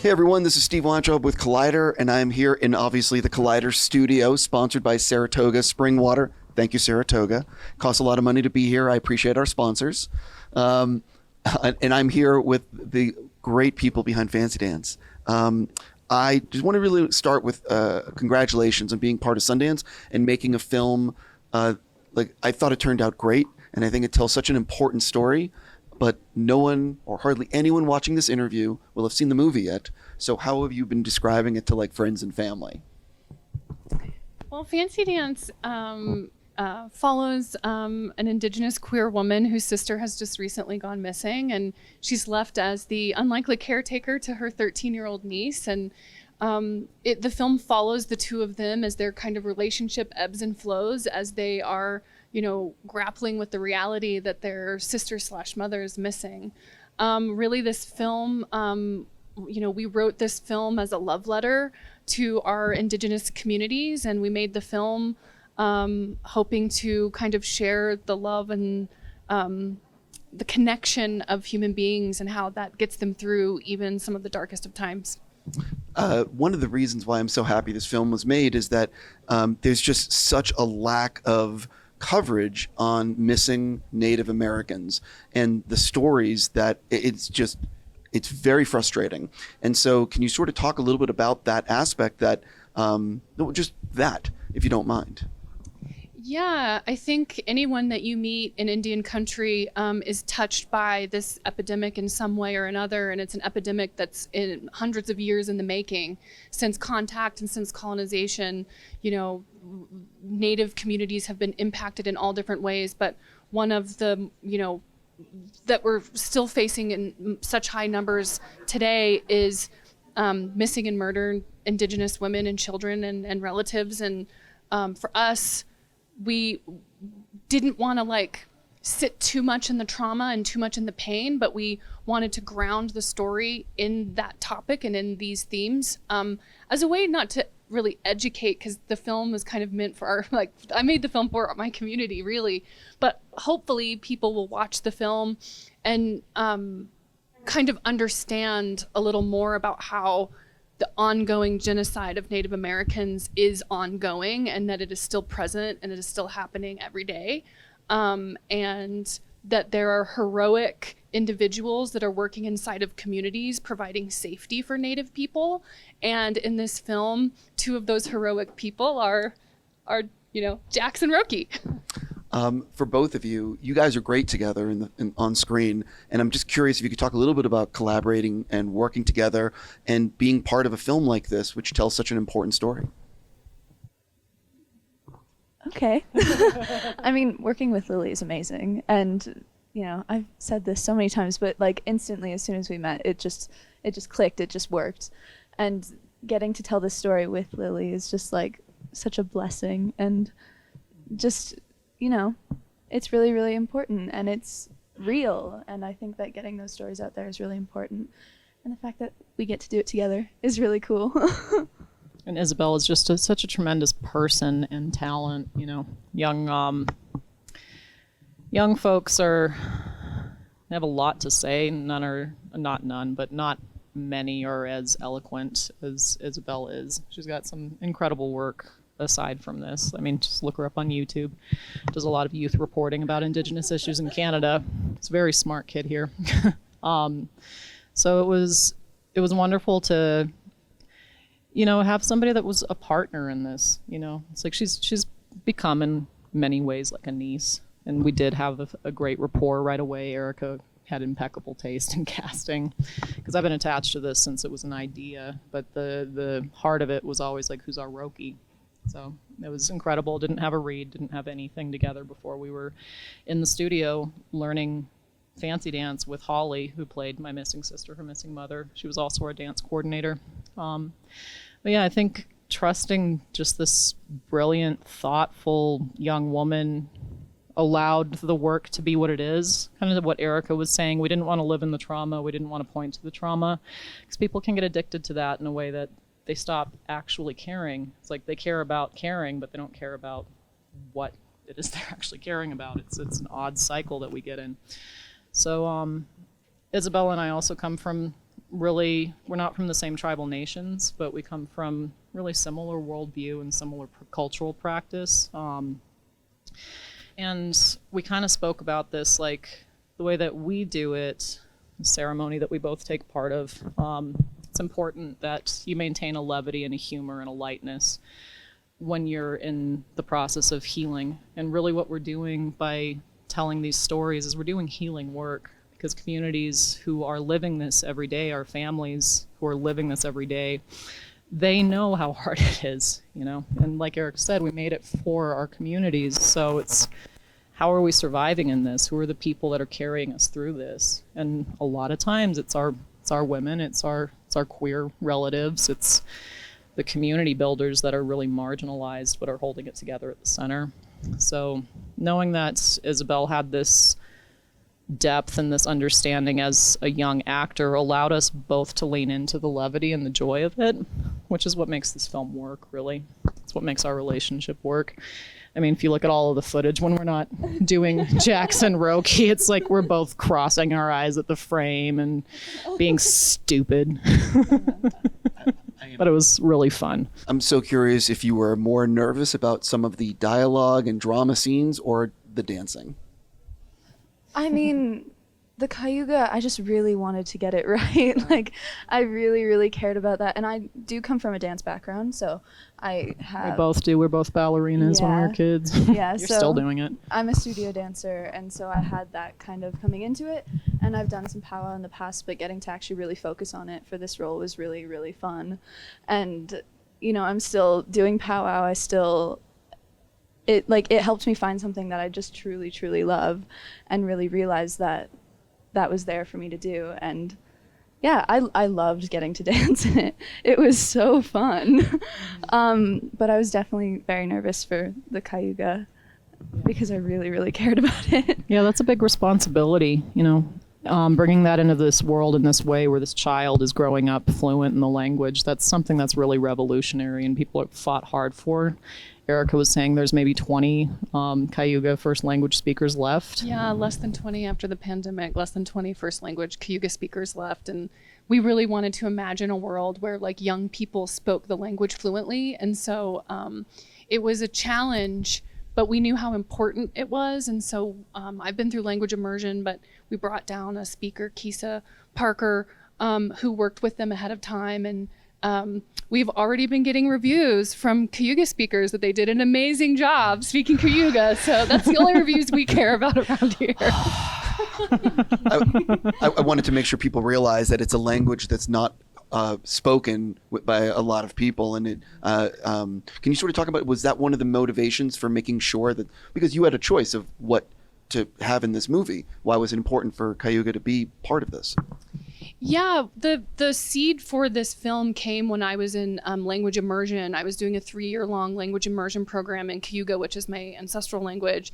Hey everyone, this is Steve Weintraub with Collider, and I'm here in obviously the Collider studio, sponsored by Saratoga Spring Water. Thank you, Saratoga. Costs a lot of money to be here. I appreciate our sponsors. And I'm here with the great people behind Fancy Dance. I just want to really start with congratulations on being part of Sundance and making a film. Like I thought it turned out great, and I think it tells such an important story. But no one or hardly anyone watching this interview will have seen the movie yet. So how have you been describing it to like friends and family? Well, Fancy Dance follows an Indigenous queer woman whose sister has just recently gone missing, and she's left as the unlikely caretaker to her 13-year-old niece. And the film follows the two of them as their kind of relationship ebbs and flows as they are, grappling with the reality that their sister/mother is missing. Really, this film, we wrote this film as a love letter to our Indigenous communities, and we made the film hoping to kind of share the love and the connection of human beings and how that gets them through even some of the darkest of times. One of the reasons why I'm so happy this film was made is that there's just such a lack of coverage on missing Native Americans and the stories that it's very frustrating. And so can you sort of talk a little bit about that aspect that, just that, if you don't mind? Yeah, I think anyone that you meet in Indian country is touched by this epidemic in some way or another, and it's an epidemic that's in hundreds of years in the making. Since contact and since colonization, Native communities have been impacted in all different ways, but one of the, that we're still facing in such high numbers today is missing and murdered Indigenous women and children and relatives. And for us, we didn't want to sit too much in the trauma and too much in the pain, but we wanted to ground the story in that topic and in these themes as a way not to really educate, because the film was kind of meant for I made the film for my community really, but hopefully people will watch the film and kind of understand a little more about how the ongoing genocide of Native Americans is ongoing, and that it is still present and it is still happening every day. And that there are heroic individuals that are working inside of communities providing safety for Native people. And in this film, two of those heroic people are Jax and Roki. For both of you, you guys are great together on screen, and I'm just curious if you could talk a little bit about collaborating and working together and being part of a film like this, which tells such an important story. Okay. I mean, working with Lily is amazing, and I've said this so many times, but instantly as soon as we met, it just clicked, it just worked. And getting to tell this story with Lily is just such a blessing, and just it's really, really important, and it's real. And I think that getting those stories out there is really important. And the fact that we get to do it together is really cool. And Isabel is just such a tremendous person and talent. Young folks they have a lot to say. But not many are as eloquent as Isabel is. She's got some incredible work aside from this. I mean, just look her up on YouTube. Does a lot of youth reporting about Indigenous issues in Canada. It's a very smart kid here. So it was wonderful to, have somebody that was a partner in this. It's like she's become in many ways like a niece, and we did have a great rapport right away. Erica had impeccable taste in casting, because I've been attached to this since it was an idea, but the heart of it was always who's our Roki? So it was incredible. Didn't have a read, didn't have anything together before we were in the studio learning Fancy Dance with Hauli, who played my missing sister, her missing mother. She was also our dance coordinator. But yeah, I think trusting just this brilliant, thoughtful young woman allowed the work to be what it is. Kind of what Erica was saying. We didn't want to live in the trauma. We didn't want to point to the trauma, because people can get addicted to that in a way that they stop actually caring. It's like they care about caring, but they don't care about what it is they're actually caring about. It's an odd cycle that we get in. So Isabel and I also come from really, we're not from the same tribal nations, but we come from really similar worldview and similar cultural practice. And we kind of spoke about this, like the way that we do it, the ceremony that we both take part of. It's important that you maintain a levity and a humor and a lightness when you're in the process of healing. And really what we're doing by telling these stories is we're doing healing work, because communities who are living this every day, our families who are living this every day, they know how hard it is, you know? And like Eric said, we made it for our communities. So it's, how are we surviving in this? Who are the people that are carrying us through this? And a lot of times it's our women, it's our queer relatives, it's the community builders that are really marginalized but are holding it together at the center. So knowing that Isabel had this depth and this understanding as a young actor allowed us both to lean into the levity and the joy of it, which is what makes this film work, really. It's what makes our relationship work. I mean, if you look at all of the footage when we're not doing Jackson Roki, it's like we're both crossing our eyes at the frame and being stupid. But it was really fun. I'm so curious if you were more nervous about some of the dialogue and drama scenes or the dancing. I mean, the Cayuga, I just really wanted to get it right. Like, I really, really cared about that. And I do come from a dance background, so I have... We both do. We're both ballerinas when we were kids. Yeah, You're so still doing it. I'm a studio dancer, and so I had that kind of coming into it. And I've done some powwow in the past, but getting to actually really focus on it for this role was really, really fun. And, you know, I'm still doing powwow. It helped me find something that I just truly, truly love, and really realize that that was there for me to do. And yeah, I loved getting to dance in it. It was so fun. But I was definitely very nervous for the Cayuga because I really, really cared about it. Yeah, that's a big responsibility, you know, bringing that into this world in this way where this child is growing up fluent in the language. That's something that's really revolutionary and people have fought hard for. Erica was saying there's maybe 20 Cayuga first language speakers left. Yeah, less than 20 after the pandemic, less than 20 first language Cayuga speakers left. And we really wanted to imagine a world where like young people spoke the language fluently. And so it was a challenge, but we knew how important it was. And so I've been through language immersion, but we brought down a speaker, Kisa Parker, who worked with them ahead of time. And we've already been getting reviews from Cayuga speakers that they did an amazing job speaking Cayuga. So that's the only reviews we care about around here. I wanted to make sure people realize that it's a language that's not spoken by a lot of people. And it, can you sort of talk about, was that one of the motivations for making sure that, because you had a choice of what to have in this movie, why was it important for Cayuga to be part of this? Yeah, the seed for this film came when I was in language immersion. I was doing a 3-year-long language immersion program in Cayuga, which is my ancestral language.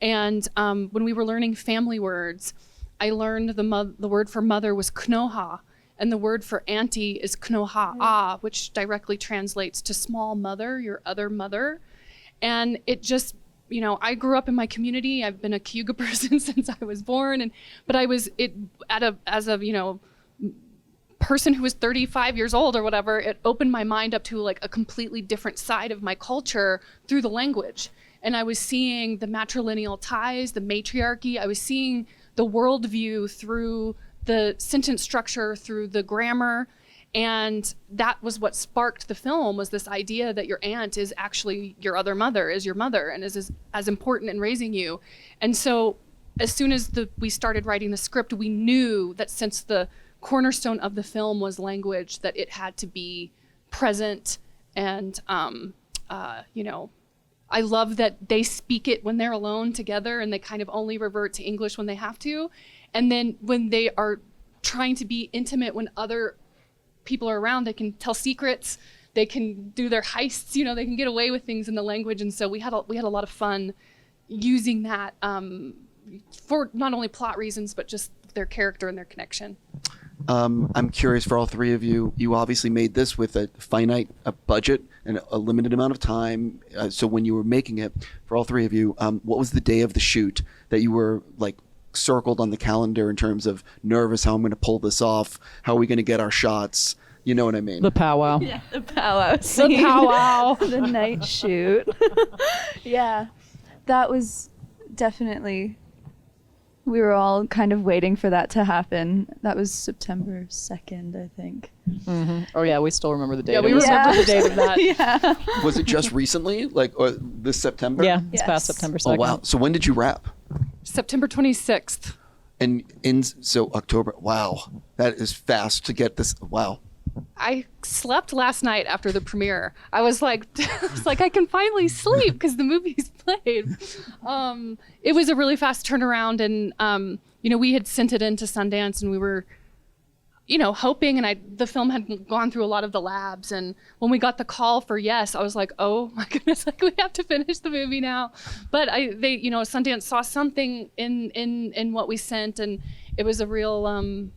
And when we were learning family words, I learned the word for mother was knoha, and the word for auntie is knoha, which directly translates to small mother, your other mother. And it just, you know, I grew up in my community. I've been a Cayuga person since I was born, but I was as a, you know, person who was 35 years old or whatever, it opened my mind up to like a completely different side of my culture through the language. And I was seeing the matrilineal ties, the matriarchy. I was seeing the worldview through the sentence structure, through the grammar. And that was what sparked the film, was this idea that your aunt is actually your other mother, is your mother, and is as important in raising you. And so as soon as we started writing the script, we knew that since the cornerstone of the film was language, that it had to be present. And, you know, I love that they speak it when they're alone together and they kind of only revert to English when they have to. And then when they are trying to be intimate, when other people are around, they can tell secrets, they can do their heists, you know, they can get away with things in the language. And so we had a lot of fun using that for not only plot reasons, but just their character and their connection. I'm curious for all three of you. You obviously made this with a finite budget and a limited amount of time. So when you were making it, for all three of you, what was the day of the shoot that you were like circled on the calendar in terms of nervous, how I'm going to pull this off, how are we going to get our shots? You know what I mean? The powwow. Yeah, the powwow scene. The powwow. The night shoot. Yeah, that was definitely, we were all kind of waiting for that to happen. That was September 2nd, I think. Mm-hmm. Oh yeah, we still remember the date. Yeah, we It was- remember the date of that. Yeah. Was it just recently, like this September? Yeah, it's Yes. past September 2nd. Oh wow! So when did you wrap? September 26th. And so October. Wow, that is fast to get this. Wow. I slept last night after the premiere. I was like, I can finally sleep because the movie's played. It was a really fast turnaround, and we had sent it into Sundance, and we were, hoping. And the film had gone through a lot of the labs, and when we got the call for yes, I was like, oh my goodness, like we have to finish the movie now. But Sundance saw something in what we sent, and it was a real,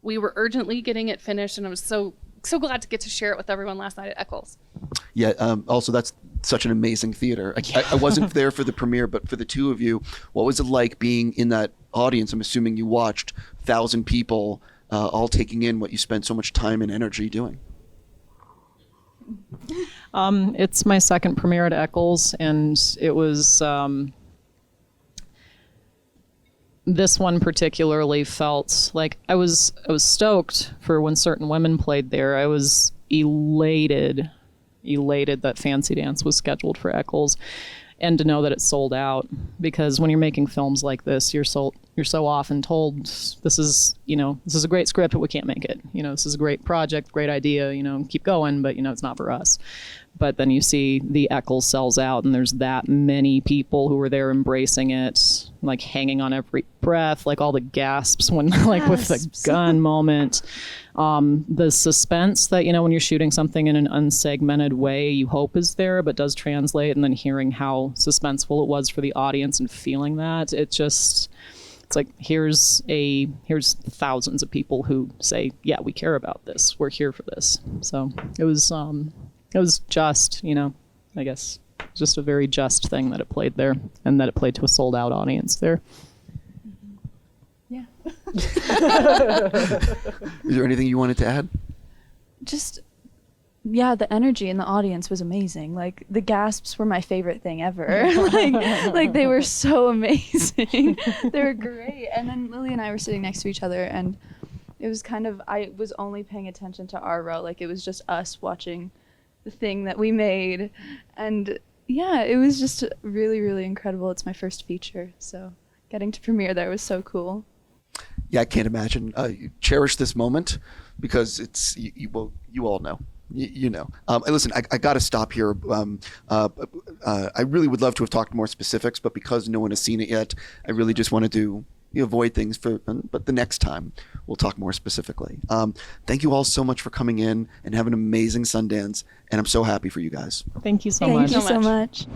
we were urgently getting it finished, and I was so glad to get to share it with everyone last night at Eccles. Yeah. Also, that's such an amazing theater. I wasn't there for the premiere, but for the two of you, what was it like being in that audience? I'm assuming you watched 1,000 people all taking in what you spent so much time and energy doing. It's my second premiere at Eccles, and it was this one particularly felt like I was stoked for when certain women played there. I was elated that Fancy Dance was scheduled for Eccles, and to know that it sold out, because when you're making films like this, you're so often told this is a great script, but we can't make it. This is a great project, great idea, keep going, but it's not for us. But then you see the Eccles sells out, and there's that many people who were there embracing it, like hanging on every breath, like all the gasps when like with the gun moment. The suspense that, when you're shooting something in an unsegmented way, you hope is there, but does translate, and then hearing how suspenseful it was for the audience and feeling that, it's like, here's thousands of people who say, yeah, we care about this. We're here for this. So it was just, I guess, just a very just thing that it played there, and that it played to a sold out audience there. Yeah. Is there anything you wanted to add? Just, yeah, the energy in the audience was amazing. Like, the gasps were my favorite thing ever. like they were so amazing. They were great. And then Lily and I were sitting next to each other, and it was I was only paying attention to our row. Like, it was just us watching the thing that we made. And yeah, it was just really, really incredible. It's my first feature, so getting to premiere there was so cool. Yeah, I can't imagine. You cherish this moment because it's you all know. You know. Listen, I got to stop here. I really would love to have talked more specifics, but because no one has seen it yet, I really just want to avoid things but the next time we'll talk more specifically. Thank you all so much for coming in, and have an amazing Sundance, and I'm so happy for you guys. Thank you so Thank much. you so much.